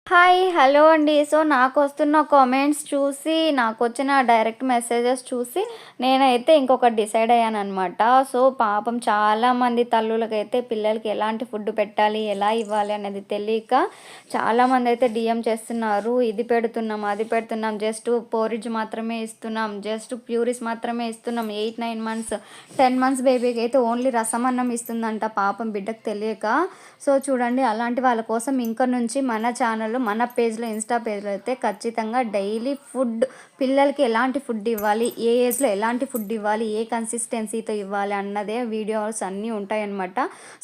Hi! Hello అండి. So, నాకొస్తున్న comments చూసి, నాకొచ్చిన direct messages చూసి, నేనైతే ఇంకొకటి డిసైడ్ అయ్యాననమాట. సో, పాపం చాలామంది తల్లులకైతే పిల్లలకి ఎలాంటి ఫుడ్ పెట్టాలి, ఎలా ఇవ్వాలి అనేది తెలియక చాలామందైతే డీఎం చేస్తున్నారు. ఇది పెడుతున్నాం, అది పెడుతున్నాం, జస్ట్ పోరిజ్ మాత్రమే ఇస్తున్నాం, జస్ట్ ప్యూరిస్ మాత్రమే ఇస్తున్నాం. 8, 9 మంత్స్, 10 మంత్స్ బేబీకి అయితే ఓన్లీ రసమన్నం ఇస్తుందంట పాపం బిడ్డకు తెలియక. సో, చూడండి అలాంటి వాళ్ళ కోసం ఇంక నుంచి మన ఛానల్‌లో మన పేజ్‌లో ఇన్‌స్టా పేజ్‌లో అయితే ఖచ్చితంగా డైలీ ఫుడ్ పిల్లలకి ఎలాంటి ఫుడ్ ఇవ్వాలి, ఏ ఏజ్‌లో ఎలాంటి ఫుడ్ ఇవ్వాలి, ఏ కన్సిస్టెన్సీతో ఇవ్వాలి అన్నదే వీడియోస్ అన్నీ ఉంటాయన్నమాట.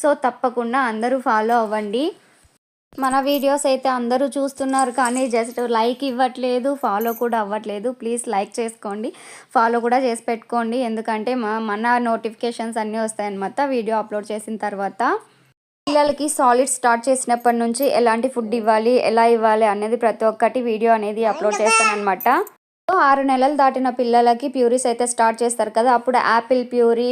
సో, తప్పకుండా అందరూ ఫాలో అవ్వండి. మన వీడియోస్ అయితే అందరూ చూస్తున్నారు కానీ జస్ట్ లైక్ ఇవ్వట్లేదు, ఫాలో కూడా అవ్వట్లేదు. ప్లీజ్ లైక్ చేసుకోండి, ఫాలో కూడా చేసి పెట్టుకోండి. ఎందుకంటే మన నోటిఫికేషన్స్ అన్నీ వస్తాయన్నమాట వీడియో అప్లోడ్ చేసిన తర్వాత. పిల్లలకి సాలిడ్ స్టార్ట్ చేసినప్పటి నుంచి ఎలాంటి ఫుడ్ ఇవ్వాలి, ఎలా ఇవ్వాలి అనేది ప్రతి ఒక్కటి వీడియో అనేది అప్లోడ్ చేస్తానన్నమాట. 6 నెలలు దాటిన పిల్లలకి ప్యూరీస్ అయితే స్టార్ట్ చేస్తారు కదా! అప్పుడు Apple puree,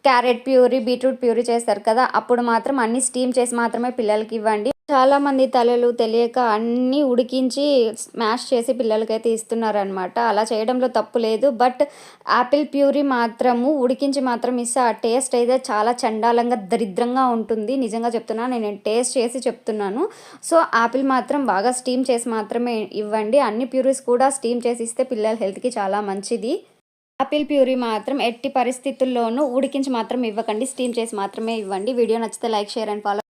carrot puree, beetroot puree చేస్తారు కదా! అప్పుడు మాత్రం అన్నీ స్టీమ్ చేసి మాత్రమే పిల్లలకి ఇవ్వండి. చాలామంది తల్లులు తెలియక అన్నీ ఉడికించి స్మాష్ చేసి పిల్లలకైతే ఇస్తున్నారనమాట. అలా చేయడంలో తప్పు లేదు. బట్ యాపిల్ ప్యూరీ మాత్రము ఉడికించి మాత్రం ఇస్తే ఆ టేస్ట్ అయితే చాలా చండాలంగా, దరిద్రంగా ఉంటుంది. నిజంగా చెప్తున్నాను. నేను టేస్ట్ చేసి చెప్తున్నాను. సో, యాపిల్ మాత్రం బాగా స్టీమ్ చేసి మాత్రమే ఇవ్వండి. అన్ని ప్యూరీస్ కూడా స్టీమ్ చేసి ఇస్తే పిల్లల హెల్త్‌కి చాలా మంచిది. యాపిల్ ప్యూరీ మాత్రం ఎట్టి పరిస్థితుల్లోనూ ఉడికించి మాత్రం ఇవ్వకండి. స్టీమ్ చేసి మాత్రమే ఇవ్వండి. వీడియో నచ్చితే లైక్, షేర్ అండ్ ఫాలో